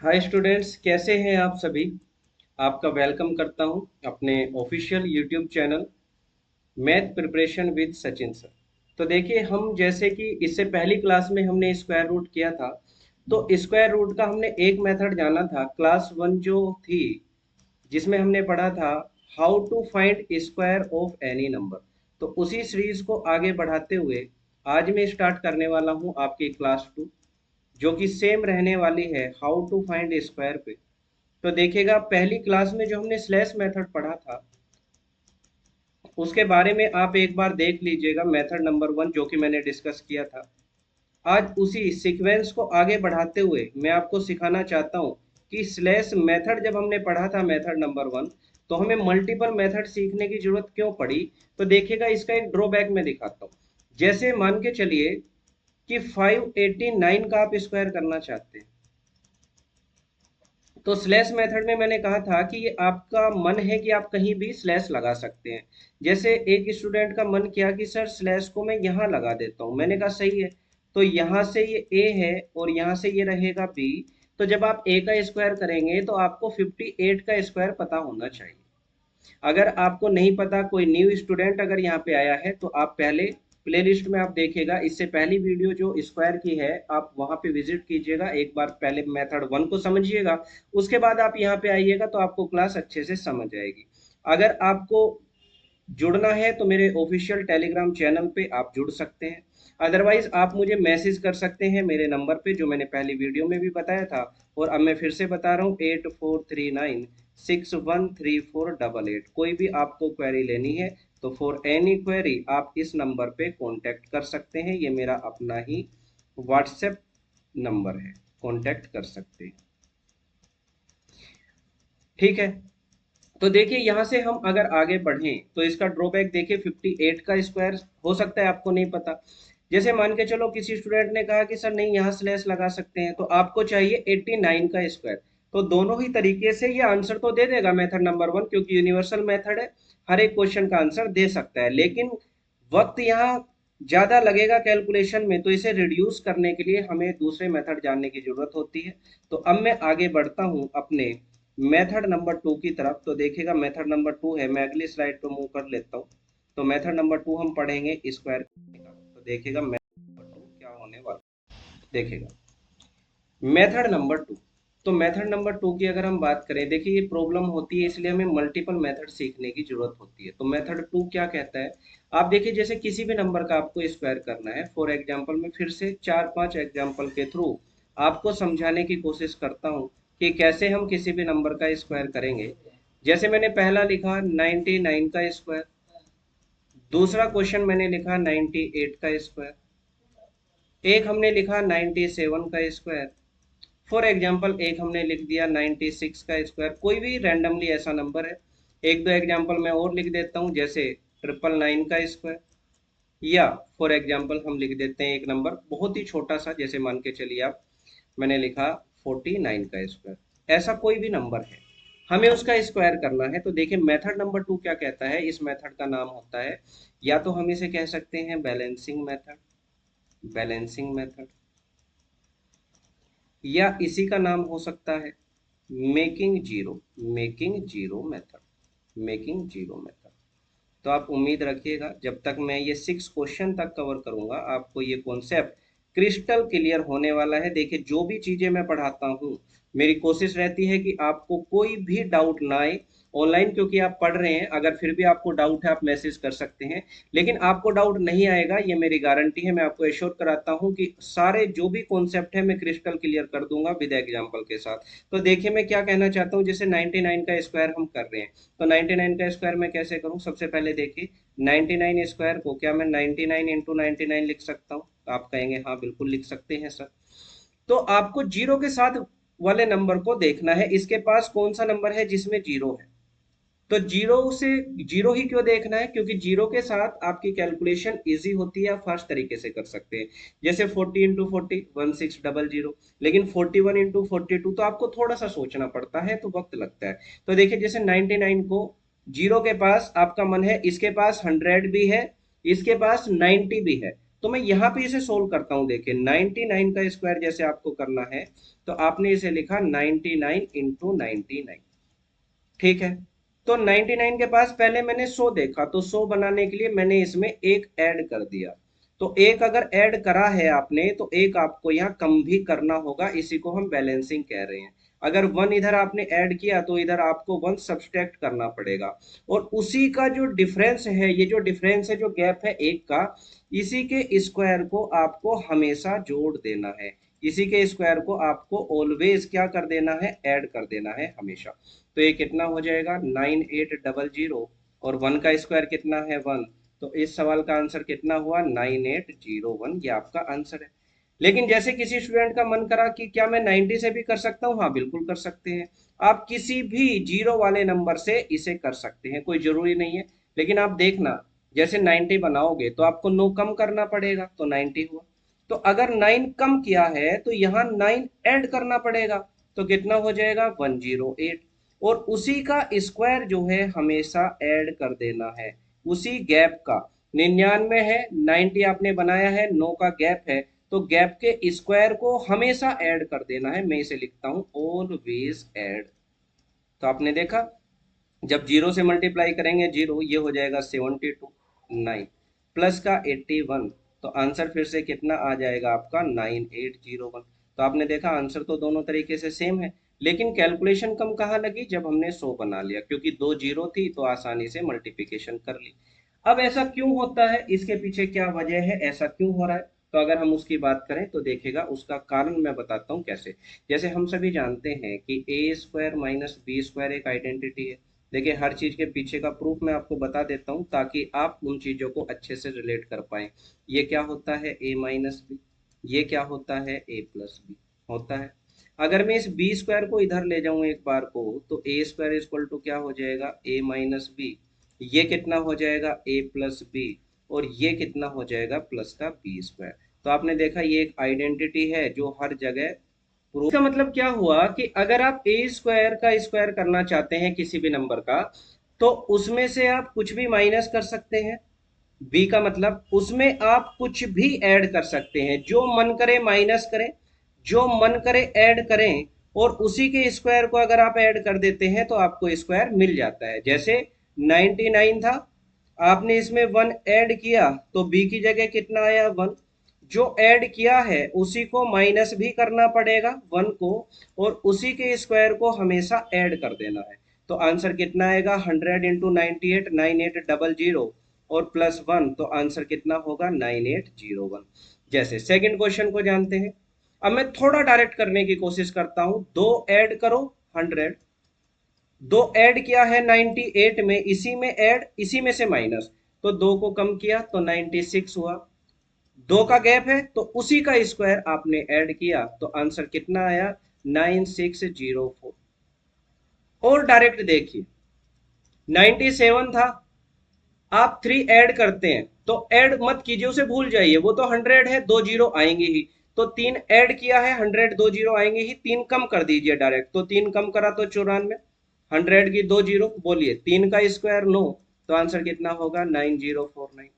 Hi students, कैसे हैं आप सभी। आपका वेलकम करता हूं अपने official YouTube channel math preparation with Sachin sir. तो देखिए, हम जैसे कि इससे पहली क्लास में हमने स्क्वायर रूट किया था। तो स्क्वायर रूट का हमने एक मेथड जाना था क्लास वन जो थी, जिसमें हमने पढ़ा था how to find square of any number. तो उसी सीरीज को आगे बढ़ाते हुए आज मैं स्टार्ट करने वाला हूं आपकी क्लास टू, जो कि सेम रहने वाली है हाउ टू फाइंड स्क्वायर पे। तो देखिएगा, पहली क्लास में जो हमने स्लैश मेथड पढ़ा था उसके बारे में आप एक बार देख लीजिएगा, मेथड नंबर वन जो कि मैंने डिस्कस किया था। आज उसी सीक्वेंस को आगे बढ़ाते हुए मैं आपको सिखाना चाहता हूँ कि स्लैश मेथड जब हमने पढ़ा था मेथड नंबर वन, तो हमें मल्टीपल मेथड सीखने की जरूरत क्यों पड़ी। तो देखिएगा, इसका एक ड्रॉबैक मैं दिखाता हूँ। जैसे मान के चलिए कि 589 का आप स्क्वायर करना चाहते हैं, तो स्लैश मेथड में मैंने कहा था कि ये आपका मन है कि आप कहीं भी स्लैश लगा सकते हैं। जैसे एक स्टूडेंट का मन किया कि सर स्लैश को मैं यहाँ लगा देता हूँ, मैंने कहा सही है। तो यहाँ से ये ए है और यहाँ से ये रहेगा बी। तो जब आप ए का स्क्वायर करेंगे तो आपको 58 का स्क्वायर पता होना चाहिए। अगर आपको नहीं पता, कोई न्यू स्टूडेंट अगर यहाँ पे आया है, तो आप पहले प्लेलिस्ट में आप देखिएगा, इससे पहली वीडियो जो स्क्वायर की है आप वहां पे विजिट कीजिएगा, एक बार पहले मेथड वन को समझिएगा। उसके बाद आप यहाँ पे आइएगा तो आपको क्लास अच्छे से समझ आएगी। अगर आपको जुड़ना है तो मेरे ऑफिशियल टेलीग्राम चैनल पे आप जुड़ सकते हैं। अदरवाइज आप मुझे मैसेज कर सकते हैं मेरे नंबर पे, जो मैंने पहली वीडियो में भी बताया था। और अब मैं फिर से बता रहा हूँ, 8439613488। कोई भी आपको क्वेरी लेनी है तो फॉर एनी क्वेरी आप इस नंबर पे कांटेक्ट कर सकते हैं। ये मेरा अपना ही व्हाट्सएप नंबर है, कांटेक्ट कर सकते हैं। ठीक है। तो देखिए, यहाँ से हम अगर आगे बढ़ें तो इसका ड्रॉबैक देखिए, 58 का स्क्वायर हो सकता है आपको नहीं पता। जैसे मान के चलो किसी स्टूडेंट ने कहा कि सर नहीं, यहाँ स्लैश लगा सकते हैं, तो आपको चाहिए 89 का स्क्वायर। तो दोनों ही तरीके से ये आंसर तो दे देगा मेथड नंबर वन, क्योंकि यूनिवर्सल मेथड है, हर एक क्वेश्चन का आंसर दे सकता है। लेकिन वक्त यहाँ ज्यादा लगेगा कैलकुलेशन में, तो इसे रिड्यूस करने के लिए हमें दूसरे मेथड जानने की जरूरत होती है। तो अब मैं आगे बढ़ता हूँ अपने मेथड नंबर टू की तरफ। तो देखिएगा, मेथड नंबर टू है, मैं अगली स्लाइड पर मूव कर लेता हूँ। तो मेथड नंबर टू हम पढ़ेंगे स्क्वायर करने का। तो देखिएगा मेथड नंबर टू क्या होने वाला है। देखिएगा मेथड नंबर टू। तो मेथड नंबर टू की अगर हम बात करें, देखिए ये प्रॉब्लम होती है, इसलिए हमें मल्टीपल मेथड सीखने की जरूरत होती है। तो मेथड टू क्या कहता है, आप देखिए जैसे किसी भी नंबर का आपको स्क्वायर करना है। फॉर एग्जांपल मैं फिर से चार पांच एग्जांपल के थ्रू आपको समझाने की कोशिश करता हूँ कि कैसे हम किसी भी नंबर का स्क्वायर करेंगे। जैसे मैंने पहला लिखा 99 का स्क्वायर, दूसरा क्वेश्चन मैंने लिखा 98 का स्क्वायर, एक हमने लिखा 97 का स्क्वायर। फॉर एग्जाम्पल एक हमने लिख दिया 96 का स्क्वायर, कोई भी रैंडमली ऐसा नंबर है। एक दो एग्जाम्पल मैं और लिख देता हूँ, जैसे 999 का स्क्वायर। या फॉर एग्जाम्पल हम लिख देते हैं एक नंबर बहुत ही छोटा सा, जैसे मान के चलिए आप, मैंने लिखा 49 का स्क्वायर। ऐसा कोई भी नंबर है, हमें उसका स्क्वायर करना है। तो देखिए मेथड नंबर टू क्या कहता है, इस मेथड का नाम होता है, या तो हम इसे कह सकते हैं बैलेंसिंग मेथड, बैलेंसिंग मेथड, या इसी का नाम हो सकता है making zero, making zero method, making zero method. तो आप उम्मीद रखिएगा, जब तक मैं ये 6 क्वेश्चन तक कवर करूंगा आपको ये कॉन्सेप्ट क्रिस्टल क्लियर होने वाला है। देखिए जो भी चीजें मैं पढ़ाता हूँ, मेरी कोशिश रहती है कि आपको कोई भी डाउट ना आए ऑनलाइन, क्योंकि आप पढ़ रहे हैं। अगर फिर भी आपको डाउट है आप मैसेज कर सकते हैं, लेकिन आपको डाउट नहीं आएगा, ये मेरी गारंटी है। मैं आपको एश्योर कराता हूँ कि सारे जो भी कॉन्सेप्ट है मैं क्रिस्टल क्लियर कर दूंगा विद एग्जाम्पल के साथ। तो देखिए मैं क्या कहना चाहता हूँ, जैसे 99 का स्क्वायर हम कर रहे हैं, तो 99 का स्क्वायर मैं कैसे करूं। सबसे पहले देखिए 99 स्क्वायर को क्या मैं 99 इंटू 99 लिख सकता हूं। तो आप कहेंगे हाँ बिल्कुल लिख सकते हैं सर। तो आपको जीरो के साथ वाले नंबर को देखना है, इसके पास कौन सा नंबर है जिसमें जीरो है। तो जीरो से, जीरो ही क्यों देखना है, क्योंकि जीरो के साथ आपकी कैलकुलेशन इजी होती है, आप फास्ट तरीके से कर सकते हैं। जैसे 40 इंटू 40 1600, लेकिन 41 इंटू 42 तो आपको थोड़ा सा सोचना पड़ता है, तो वक्त लगता है। तो देखिए जैसे 99 को जीरो के पास आपका मन है, इसके पास 100 भी है, इसके पास 90 भी है, तो मैं यहाँ पे इसे सोल्व करता हूँ। देखिए 99 का स्क्वायर जैसे आपको करना है तो आपने इसे लिखा 99 इंटू 99, ठीक है। तो 99 के पास पहले मैंने 100 देखा, तो 100 बनाने के लिए मैंने इसमें एक ऐड कर दिया। तो एक अगर ऐड करा है आपने तो एक आपको यहाँ कम भी करना होगा, इसी को हम बैलेंसिंग कह रहे हैं। अगर वन इधर आपने ऐड किया तो इधर आपको वन सब्सट्रैक्ट करना पड़ेगा। और उसी का जो डिफरेंस है, ये जो डिफरेंस है, जो गैप है एक का, इसी के स्क्वायर को आपको हमेशा जोड़ देना है। इसी के स्क्वायर को आपको ऑलवेज क्या कर देना है, ऐड कर देना है हमेशा। तो ये कितना हो जाएगा 9800, और वन का स्क्वायर कितना है 1। तो इस सवाल का आंसर कितना हुआ 9801, ये आपका आंसर है। लेकिन जैसे किसी स्टूडेंट का मन करा कि क्या मैं 90 से भी कर सकता हूँ, हाँ बिल्कुल कर सकते हैं। आप किसी भी जीरो वाले नंबर से इसे कर सकते हैं, कोई जरूरी नहीं है। लेकिन आप देखना, जैसे 90 बनाओगे तो आपको 9 कम करना पड़ेगा, तो 90 हुआ। तो अगर 9 कम किया है तो यहाँ 9 ऐड करना पड़ेगा, तो कितना हो जाएगा 108। और उसी का स्क्वायर जो है हमेशा ऐड कर देना है, उसी गैप का। 99 है, 90 आपने बनाया है, 9 का गैप है, तो गैप के स्क्वायर को हमेशा ऐड कर देना है। मैं इसे लिखता हूं ऑलवेज ऐड। तो आपने देखा, जब जीरो से मल्टीप्लाई करेंगे जीरो, ये हो जाएगा 72, 9 प्लस का 81, तो आंसर फिर से कितना आ जाएगा आपका 9801। तो आपने देखा आंसर तो दोनों तरीके से सेम है, लेकिन कैलकुलेशन कम कहाँ लगी, जब हमने 100 बना लिया, क्योंकि दो जीरो थी तो आसानी से मल्टीप्लिकेशन कर ली। अब ऐसा क्यों होता है, इसके पीछे क्या वजह है, ऐसा क्यों हो रहा है, तो अगर हम उसकी बात करें तो देखेगा उसका कारण मैं बताता हूँ कैसे। जैसे हम सभी जानते हैं कि ए स्क्वायर माइनस बी स्क्वायर एक आइडेंटिटी है। देखिए हर चीज के पीछे का प्रूफ मैं आपको बता देता हूँ ताकि आप उन चीजों को अच्छे से रिलेट कर पाए। ये क्या होता है ए माइनस बी, ये क्या होता है ए प्लस बी होता है। अगर मैं इस बी स्क्वायर को इधर ले जाऊं एक बार को, तो ए स्क्वायर इक्वल टू क्या हो जाएगा ए माइनस बी, ये कितना हो जाएगा ए प्लस बी, और ये कितना हो जाएगा प्लस का बी स्क्वायर। तो आपने देखा ये एक आइडेंटिटी है जो हर जगह प्रूफ। इसका मतलब क्या हुआ कि अगर आप ए स्क्वायर का स्क्वायर करना चाहते हैं किसी भी नंबर का, तो उसमें से आप कुछ भी माइनस कर सकते हैं। बी का मतलब उसमें आप कुछ भी ऐड कर सकते हैं, जो मन करे माइनस करें, जो मन करे ऐड करें, और उसी के स्क्वायर को अगर आप ऐड कर देते हैं तो आपको स्क्वायर मिल जाता है। जैसे 99 था, आपने इसमें वन ऐड किया तो बी की जगह कितना आया 1। जो ऐड किया है उसी को माइनस भी करना पड़ेगा 1 को, और उसी के स्क्वायर को हमेशा ऐड कर देना है। तो आंसर कितना आएगा 100 इंटू 98, 9800, और प्लस 1, तो आंसर कितना होगा 9801। जैसे सेकंड क्वेश्चन को जानते हैं। अब मैं थोड़ा डायरेक्ट करने की कोशिश करता हूं। दो ऐड करो 100, दो ऐड किया है 98 में, इसी में ऐड, इसी में से माइनस, तो दो को कम किया तो 96 हुआ। दो का गैप है तो उसी का स्क्वायर आपने ऐड किया, तो आंसर कितना आया 9604। और डायरेक्ट देखिए 97 था, आप 3 ऐड करते हैं, तो ऐड मत कीजिए, उसे भूल जाइए, वो तो 100 है, दो जीरो आएंगे ही। तो 3 ऐड किया है 100, दो जीरो आएंगे ही, 3 कम कर दीजिए डायरेक्ट, तो 3 कम करा तो 94, 100 की दो जीरो बोलिए, 3 का स्क्वायर 9, तो आंसर कितना होगा 9049।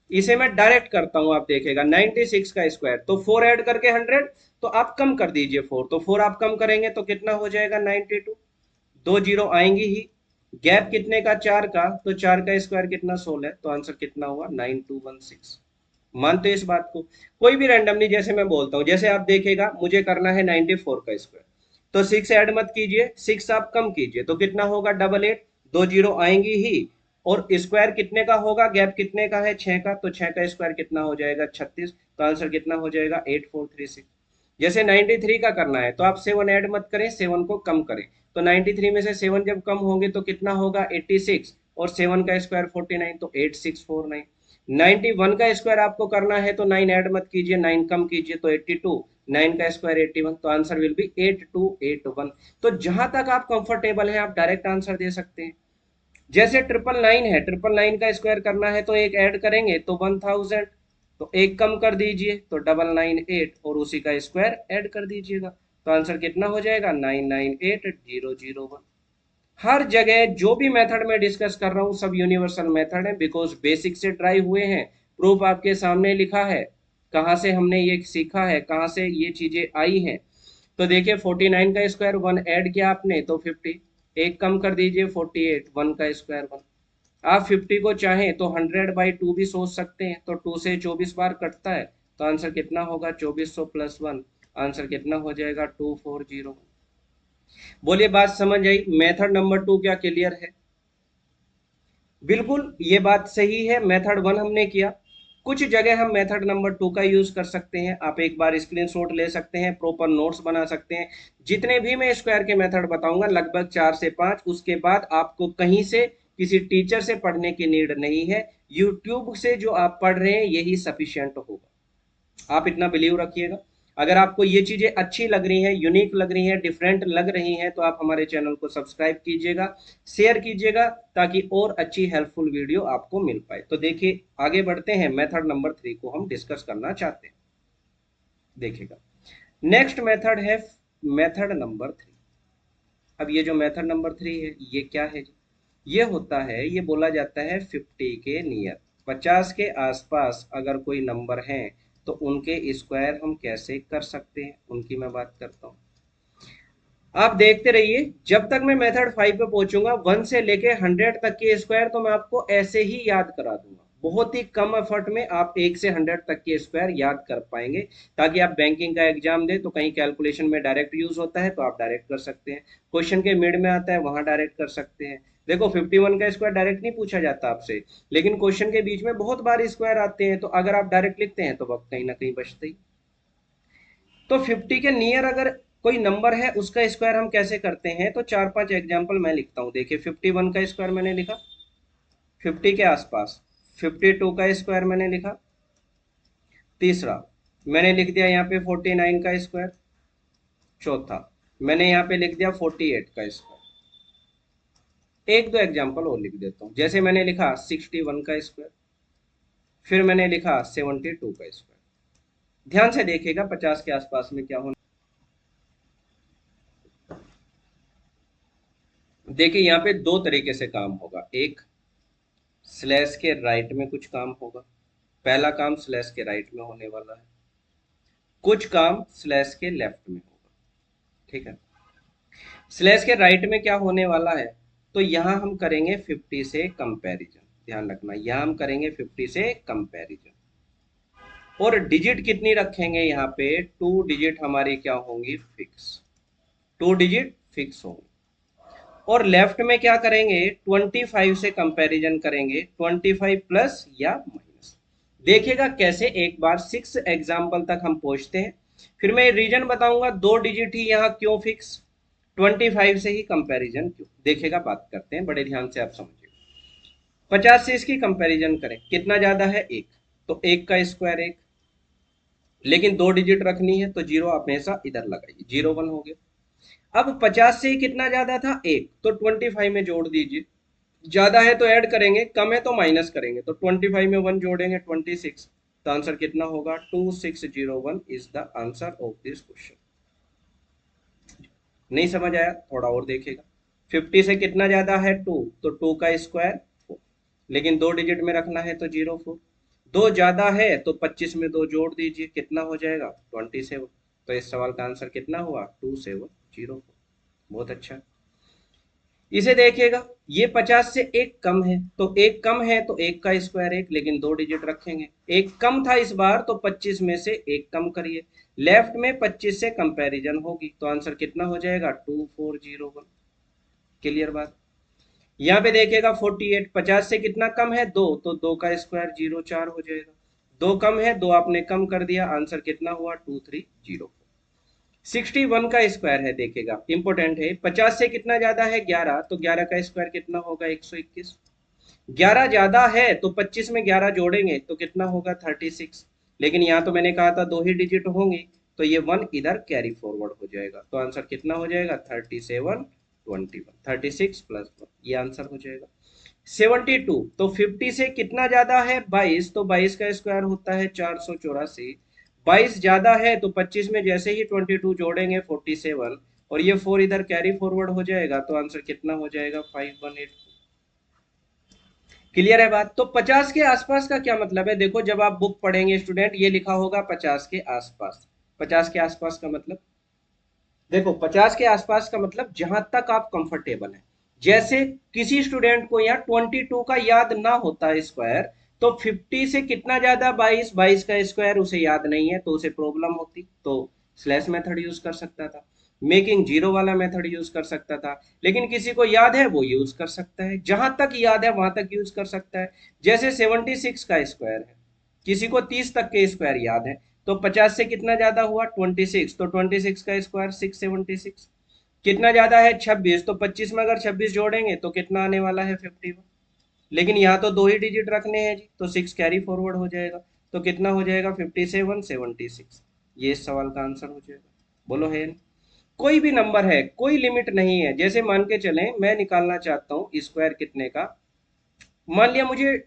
इसे मैं डायरेक्ट करता हूं, आप देखेगा 96 का स्क्वायर, तो 4 ऐड करके 100, तो आप कम कर दीजिए 4, तो 4 आप कम करेंगे तो कितना हो जाएगा 92, दो जीरो आएंगी ही। गैप कितने का 4 का, तो 4 का स्क्वायर कितना 16, तो आंसर कितना हुआ 9216। मानते इस बात को। कोई भी रैंडमली जैसे मैं बोलता हूँ, जैसे आप देखेगा मुझे करना है 94 का स्क्वायर, तो 6 ऐड मत कीजिए, 6 आप कम कीजिए, तो कितना होगा 88, दो जीरो आएंगी ही। और स्क्वायर कितने का होगा, गैप कितने का है 6 का, तो 6 का स्क्वायर कितना हो जाएगा 36, तो आंसर कितना हो जाएगा 8436। जैसे 93 का करना है तो आप 7 ऐड मत करें, 7 को कम करें, तो 93 में से 7 जब कम होंगे तो कितना होगा 86, और 7 का स्क्वायर 49, तो 8649। 91 का स्क्वायर आपको करना है तो 9 ऐड मत कीजिए, 9 कम कीजिए तो 82, 9 का स्क्वायर 81, तो आंसर विल बी 8281। तो जहां तक आप कंफर्टेबल हैं आप डायरेक्ट आंसर दे सकते हैं। जैसे 999 है, 999 का स्क्वायर करना है तो एक ऐड करेंगे तो 1000, तो एक कम कर दीजिए तो 998, और उसी का स्क्वायर ऐड कर दीजिएगा, तो आंसर कितना हो जाएगा 998001। हर जगह जो भी मेथड में डिस्कस कर रहा हूँ सब यूनिवर्सल मेथड है, बिकॉज बेसिक से ड्राइव हुए हैं, प्रूफ आपके सामने लिखा है, कहाँ से हमने ये सीखा है, कहाँ से ये चीजें आई हैं। तो देखिए 49 का स्क्वायर 1 ऐड किया आपने तो 50, एक कम कर दीजिए 48, 1 का स्क्वायर 1। आप 50 को चाहें तो 100/2 भी सोच सकते हैं, तो 2 से 24 बार कटता है, तो आंसर कितना होगा 2400 प्लस 1, आंसर कितना हो जाएगा 2401। बोलिए बात समझ आई, मेथड नंबर 2 क्या क्लियर है? बिल्कुल ये बात सही है, मेथड 1 हमने किया, कुछ जगह हम मेथड नंबर 2 का यूज कर सकते हैं। आप एक बार स्क्रीनशॉट ले सकते हैं, प्रॉपर नोट्स बना सकते हैं। जितने भी मैं स्क्वायर के मेथड बताऊंगा लगभग 4 से 5, उसके बाद आपको कहीं से किसी टीचर से पढ़ने की नीड नहीं है, यूट्यूब से जो आप पढ़ रहे हैं यही सफिशियंट होगा। आप इतना बिलीव रखिएगा। अगर आपको ये चीजें अच्छी लग रही हैं, यूनिक लग रही हैं, डिफरेंट लग रही हैं, तो आप हमारे चैनल को सब्सक्राइब कीजिएगा, शेयर कीजिएगा, ताकि और अच्छी हेल्पफुल वीडियो आपको मिल पाए। तो देखिए आगे बढ़ते हैं, मेथड नंबर 3 को हम डिस्कस करना चाहते हैं। देखिएगा नेक्स्ट मेथड है मेथड नंबर 3। अब ये जो मेथड नंबर 3 है ये क्या है? ये होता है, ये बोला जाता है 50 के नियर, 50 के आसपास अगर कोई नंबर है तो उनके स्क्वायर हम कैसे कर सकते हैं, उनकी मैं बात करता हूँ। आप देखते रहिए, जब तक मैं मेथड 5 पे पहुंचूंगा 1 से लेके 100 तक के स्क्वायर तो मैं आपको ऐसे ही याद करा दूंगा। बहुत ही कम एफर्ट में आप 1 से 100 तक के स्क्वायर याद कर पाएंगे, ताकि आप बैंकिंग का एग्जाम दे तो कहीं कैलकुलेशन में डायरेक्ट यूज होता है तो आप डायरेक्ट कर सकते हैं, क्वेश्चन के मिड में आता है वहां डायरेक्ट कर सकते हैं। देखो 51 का स्क्वायर डायरेक्ट नहीं पूछा जाता आपसे, लेकिन क्वेश्चन के बीच में बहुत बार स्क्वायर आते हैं, तो अगर आप डायरेक्ट लिखते हैं तो वक्त कहीं ना कहीं बचते ही। तो 50 के नियर अगर कोई नंबर है उसका स्क्वायर हम कैसे करते हैं, तो 4-5 एग्जांपल मैं लिखता हूं। देखिए 51 का स्क्वायर मैंने लिखा, 50 के आसपास 52 का स्क्वायर मैंने लिखा, तीसरा मैंने लिख दिया यहाँ पे 49 का स्क्वायर, चौथा मैंने यहाँ पे लिख दिया 48 का स्क्वायर। एक दो एग्जांपल और लिख देता हूँ, जैसे मैंने लिखा 61 का स्क्वायर, फिर मैंने लिखा 72 का स्क्वायर। ध्यान से देखिएगा 50 के आसपास में क्या होना। देखिए यहाँ पे दो तरीके से काम होगा, एक स्लैश के राइट में कुछ काम होगा, पहला काम स्लैश के राइट में होने वाला है, कुछ काम स्लैश के लेफ्ट में होगा। ठीक है, स्लैश के राइट में क्या होने वाला है, तो यहां हम करेंगे 50 से कंपैरिजन। ध्यान रखना, यहां हम करेंगे 50 से कंपैरिजन, और डिजिट कितनी रखेंगे यहाँ पे, 2 डिजिट हमारी क्या होंगी, फिक्स, 2 डिजिट फिक्स होंगे। और लेफ्ट में क्या करेंगे, 25 से कंपैरिजन करेंगे, 25 प्लस या माइनस। देखिएगा कैसे, एक बार 6 एग्जाम्पल तक हम पहुंचते हैं, फिर मैं रीजन बताऊंगा 2 डिजिट ही यहाँ क्यों फिक्स, 25 से ही कंपैरिजन क्यों। देखिएगा बात करते हैं, बड़े ध्यान से आप समझिए। 50 से इसकी कंपैरिजन करें, कितना ज्यादा है, एक, तो एक का स्क्वायर एक, लेकिन 2 डिजिट रखनी है तो जीरो आप हमेशा इधर लगाइए, 0 1 हो गया। अब 50 से कितना ज्यादा था, एक, तो 25 में जोड़ दीजिए, ज्यादा है तो ऐड करेंगे, कम है तो माइनस करेंगे, तो 25 में 1 जोड़ेंगे 26, तो आंसर कितना होगा 2601 is the answer of this question. नहीं समझ आया, थोड़ा और देखेगा। 50 से कितना ज्यादा है, 2, तो 2 का स्क्वायर 4, लेकिन 2 डिजिट में रखना है तो 04, 2 ज्यादा है तो 25 में 2 जोड़ दीजिए, कितना हो जाएगा 27। तो इस सवाल का आंसर कितना हुआ 2704। बहुत अच्छा। इसे देखिएगा, ये 50 से एक कम है, तो एक कम है तो एक का स्क्वायर एक, लेकिन 2 डिजिट रखेंगे, एक कम था इस बार तो 25 में से एक कम करिए, लेफ्ट में 25 से कंपैरिजन होगी, तो आंसर कितना हो जाएगा 2401। क्लियर बात। यहाँ पे देखिएगा 48, 50 से कितना कम है, 2, तो 2 का स्क्वायर 04 हो जाएगा, 2 कम है, 2 आपने कम कर दिया, आंसर कितना हुआ 2304। 61 का स्क्वायर है, देखिएगा इंपोर्टेंट है, 50 से कितना ज्यादा है 11, तो 11 का स्क्वायर कितना होगा 121, 11 ज्यादा है तो 25 में 11 जोड़ेंगे तो कितना होगा 36, लेकिन यहाँ तो मैंने कहा था 2 ही डिजिट होंगे, तो ये 1 इधर कैरी फॉरवर्ड हो जाएगा, तो आंसर कितना हो जाएगा 3721, 36 प्लस 1, ये आंसर हो जाएगा। 72, तो 50 से कितना ज्यादा है 22, तो 22 का स्क्वायर होता है 484, 22 ज्यादा है तो 25 में जैसे ही 22 जोड़ेंगे 47, और ये 4 इधर कैरी फॉरवर्ड हो जाएगा, तो आंसर कितना हो जाएगा 5184। क्लियर है बात? तो 50 के आसपास का क्या मतलब है? देखो जब आप बुक पढ़ेंगे स्टूडेंट, ये लिखा होगा 50 के आसपास। 50 के आसपास का मतलब, देखो 50 के आसपास का मतलब जहां तक आप कंफर्टेबल हैं। जैसे किसी स्टूडेंट को यहाँ 22 का याद ना होता स्क्वायर, तो 50 से कितना ज्यादा, 22, 22 का स्क्वायर उसे याद नहीं है तो उसे प्रॉब्लम होती, तो स्लैश मेथड यूज कर सकता था, मेकिंग जीरो वाला मेथड यूज कर सकता था। लेकिन किसी को याद है वो यूज कर सकता है, जहां तक याद है वहां तक यूज कर सकता है। जैसे 76 का स्क्वायर है, किसी को 30 तक के स्क्वायर याद है, तो 50 से कितना ज्यादा हुआ 26, तो 26 का स्क्वायर 676। कितना ज्यादा है 26, तो 25 में अगर 26 जोड़ेंगे तो कितना आने वाला है 51। लेकिन यहाँ तो दो ही डिजिट रखने हैं जी, तो 6 कैरी फॉरवर्ड हो जाएगा, तो कितना हो जाएगा 57 76। ये इस सवाल का आंसर हो जाएगा। बोलो है नहीं? कोई भी नंबर है, कोई लिमिट नहीं है। जैसे मान के चलें मैं निकालना चाहता हूँ स्क्वायर कितने का, मान लिया मुझे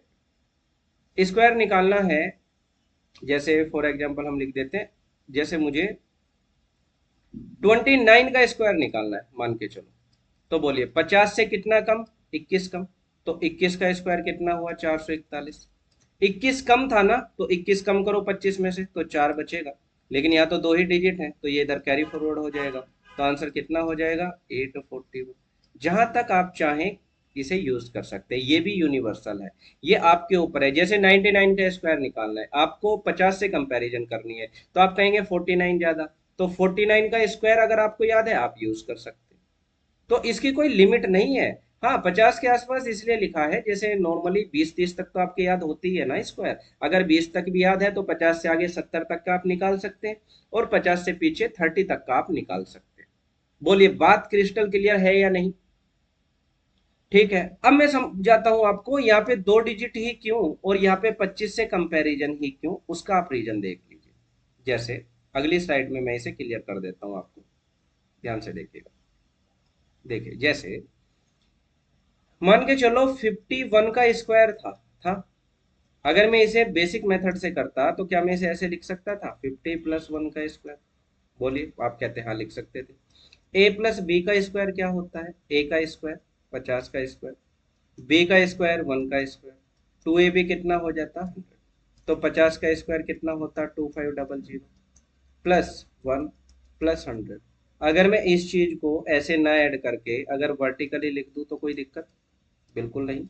स्क्वायर निकालना है, जैसे फॉर एग्जांपल हम लिख देते हैं, जैसे मुझे 29 का स्क्वायर निकालना है मान के चलो, तो बोलिए 50 से कितना कम, 21 कम, तो 21 का स्क्वायर कितना हुआ 441। 21 कम था ना, तो 21 कम करो 25 में से तो 4 बचेगा, लेकिन यहाँ तो दो ही डिजिट है तो ये इधर कैरी फॉरवर्ड हो जाएगा, तो आंसर कितना हो जाएगा 841। जहां तक आप चाहें इसे यूज कर सकते हैं, ये भी यूनिवर्सल है, ये आपके ऊपर है। जैसे 99 का स्क्वायर निकालना है आपको, 50 से कंपैरिजन करनी है, तो आप कहेंगे 49 ज्यादा, तो 49 का स्क्वायर अगर आपको याद है आप यूज कर सकते हैं। तो इसकी कोई लिमिट नहीं है। हाँ 50 के आसपास इसलिए लिखा है, जैसे नॉर्मली 20-30 तक तो आपके याद होती है ना स्क्वायर, अगर 20 तक भी याद है तो 50 से आगे 70 तक का आप निकाल सकते हैं, और 50 से पीछे 30 तक का आप निकाल सकते हैं। बोलिए बात क्रिस्टल क्लियर है या नहीं? ठीक है, अब मैं समझाता हूं आपको यहाँ पे दो डिजिट ही क्यों और यहाँ पे 25 से कंपैरिजन ही क्यों, उसका आप रीजन देख लीजिए। जैसे अगली स्लाइड में मैं इसे क्लियर कर देता हूं आपको, ध्यान से देखिएगा। देखिए जैसे मान के चलो 51 का स्क्वायर था। अगर मैं इसे बेसिक मेथड से करता तो क्या मैं इसे ऐसे लिख सकता था 50 प्लस 1 का स्क्वायर? बोलिए, आप कहते हैं हाँ लिख सकते थे। ए प्लस बी का स्क्वायर क्या होता है, ए का स्क्वायर 50 का स्क्वायर, बी का स्क्वायर 1 का स्क्वायर, 2ab कितना हो जाता 100, तो 50 का स्क्वायर कितना होता 2500 प्लस 1 प्लस 100। अगर मैं इस चीज को ऐसे ना ऐड करके अगर वर्टिकली लिख दूं तो कोई दिक्कत? बिल्कुल नहीं।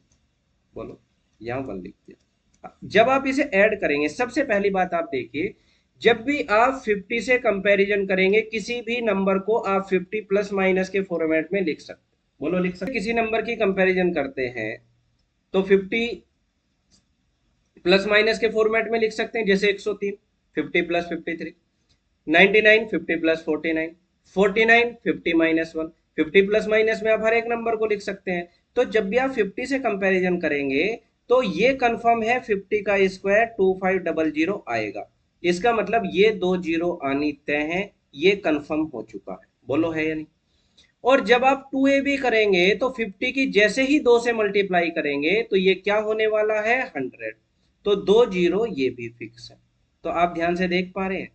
बोलो, यहाँ 1 लिख दिया। जब आप इसे ऐड करेंगे, सबसे पहली बात आप देखिए, जब भी आप 50 से कंपैरिजन करेंगे किसी भी नंबर को, आप 50 प्लस माइनस के फॉर्मेट में लिख सकते हैं। बोलो लिख सकते, किसी नंबर की कंपैरिजन करते हैं तो 50 प्लस माइनस के फॉर्मेट में लिख सकते हैं, जैसे 103 50 plus 53, 99 50 plus 49, 49 50 minus 1, 50 plus minus में आप हर एक नंबर को लिख सकते हैं। तो जब भी आप 50 से कंपैरिजन करेंगे तो ये कंफर्म है 50 का स्क्वायर 2500 आएगा। इसका मतलब ये दो जीरो आनी तय है, ये कंफर्म हो चुका है। बोलो है या नहीं? और जब आप 2ab करेंगे तो 50 की जैसे ही 2 से मल्टीप्लाई करेंगे तो ये क्या होने वाला है 100, तो दो जीरो ये भी फिक्स है। तो आप ध्यान से देख पा रहे हैं,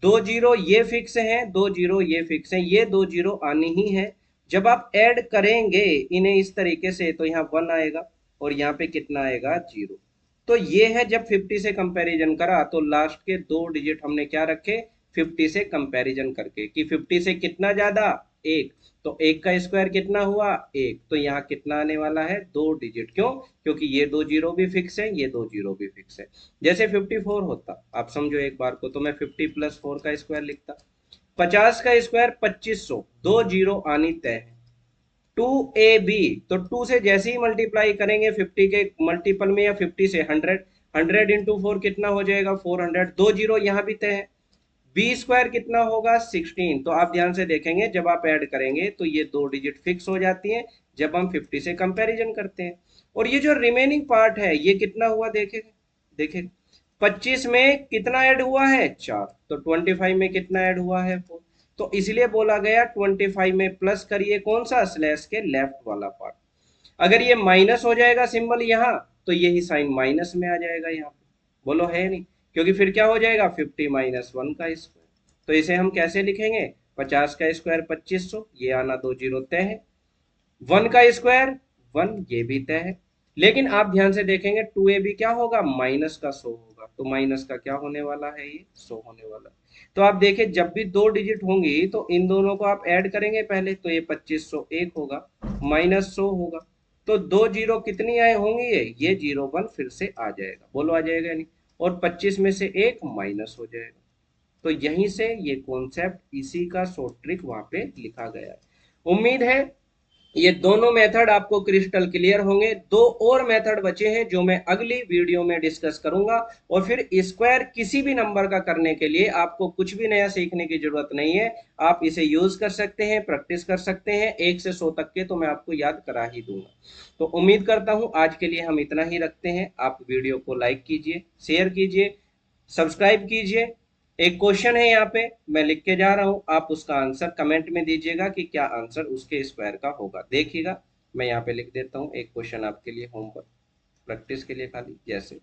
दो जीरो ये फिक्स हैं, दो जीरो ये फिक्स हैं, ये दो जीरो आनी ही है। जब आप ऐड करेंगे इन्हें इस तरीके से तो यहाँ 1 आएगा और यहाँ पे कितना आएगा 0। तो ये है जब 50 से कंपैरिजन करा तो लास्ट के दो डिजिट हमने क्या रखे 50 से कंपैरिजन करके, कि 50 से कितना ज्यादा एक, तो एक का स्क्वायर कितना हुआ एक, तो यहाँ कितना आने वाला है दो डिजिट। क्यों? क्योंकि ये दो जीरो भी फिक्स है, ये दो जीरो भी फिक्स है। जैसे 54 होता, आप समझो एक बार को, तो मैं 50 प्लस 4 का स्क्वायर लिखता। 50 का स्क्वायर 2500, दो जीरो आनी तय है। 2ab, तो 2 से जैसे ही मल्टीप्लाई करेंगे 50 के मल्टीपल में या 50 से 100, 100 इंटू 4 कितना हो जाएगा 400, दो जीरो यहाँ भी तय है। बी स्क्वायर कितना होगा 16, तो आप ध्यान से देखेंगे जब आप ऐड करेंगे तो ये दो डिजिट फिक्स हो जाती हैं जब हम 50 से कंपैरिजन करते हैं। और ये जो रिमेनिंग पार्ट है ये कितना हुआ देखेंगे, देखेंगे 25 में कितना ऐड हुआ है 4, तो 25 में कितना ऐड हुआ है 4, तो इसलिए बोला गया 25 में प्लस करिए कौन सा स्लैश के लेफ्ट वाला पार्ट। अगर ये माइनस हो जाएगा सिंबल यहाँ, तो यही साइन माइनस में आ जाएगा यहाँ पे। बोलो है नहीं? क्योंकि फिर क्या हो जाएगा 50 माइनस 1 का स्क्वायर, तो इसे हम कैसे लिखेंगे 50 का स्क्वायर 2500, ये आना दो जीरो तय है। 1 का स्क्वायर 1, ये भी तय है। लेकिन आप ध्यान से देखेंगे 2ab क्या होगा, माइनस का 100 होगा, तो माइनस का क्या होने वाला है, ये 100 होने वाला है। तो आप देखिए जब भी दो डिजिट होंगी तो इन दोनों को आप ऐड करेंगे पहले, तो ये 2501 होगा, माइनस 100 होगा, तो दो जीरो कितनी आए होंगी, ये जीरो वन फिर से आ जाएगा, बोलो आ जाएगा या नहीं, और 25 में से एक माइनस हो जाएगा। तो यहीं से ये कॉन्सेप्ट, इसी का शॉर्ट ट्रिक वहां पे लिखा गया है। उम्मीद है ये दोनों मेथड आपको क्रिस्टल क्लियर होंगे। दो और मेथड बचे हैं जो मैं अगली वीडियो में डिस्कस करूंगा। और फिर स्क्वायर किसी भी नंबर का करने के लिए आपको कुछ भी नया सीखने की जरूरत नहीं है, आप इसे यूज कर सकते हैं, प्रैक्टिस कर सकते हैं, 1 से 100 तक के तो मैं आपको याद करा ही दूंगा। तो उम्मीद करता हूं आज के लिए हम इतना ही रखते हैं। आप वीडियो को लाइक कीजिए, शेयर कीजिए, सब्सक्राइब कीजिए। एक क्वेश्चन है यहाँ पे मैं लिख के जा रहा हूँ, आप उसका आंसर कमेंट में दीजिएगा कि क्या आंसर उसके स्क्वायर का होगा। देखिएगा मैं यहाँ पे लिख देता हूँ एक क्वेश्चन आपके लिए होमवर्क प्रैक्टिस के लिए खाली, जैसे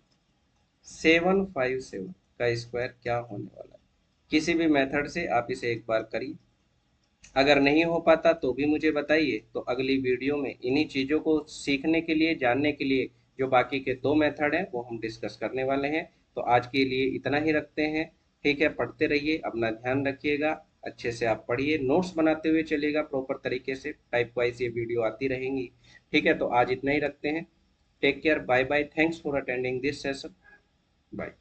757 का स्क्वायर क्या होने वाला है। किसी भी मेथड से आप इसे एक बार करिए, अगर नहीं हो पाता तो भी मुझे बताइए, तो अगली वीडियो में इन्हीं चीज़ों को सीखने के लिए, जानने के लिए, जो बाकी के दो मेथड हैं वो हम डिस्कस करने वाले हैं। तो आज के लिए इतना ही रखते हैं। ठीक है, पढ़ते रहिए, अपना ध्यान रखिएगा, अच्छे से आप पढ़िए, नोट्स बनाते हुए चलिएगा प्रॉपर तरीके से, टाइप वाइज ये वीडियो आती रहेंगी। ठीक है, तो आज इतना ही रखते हैं। Take care, bye bye, thanks for attending this session, bye.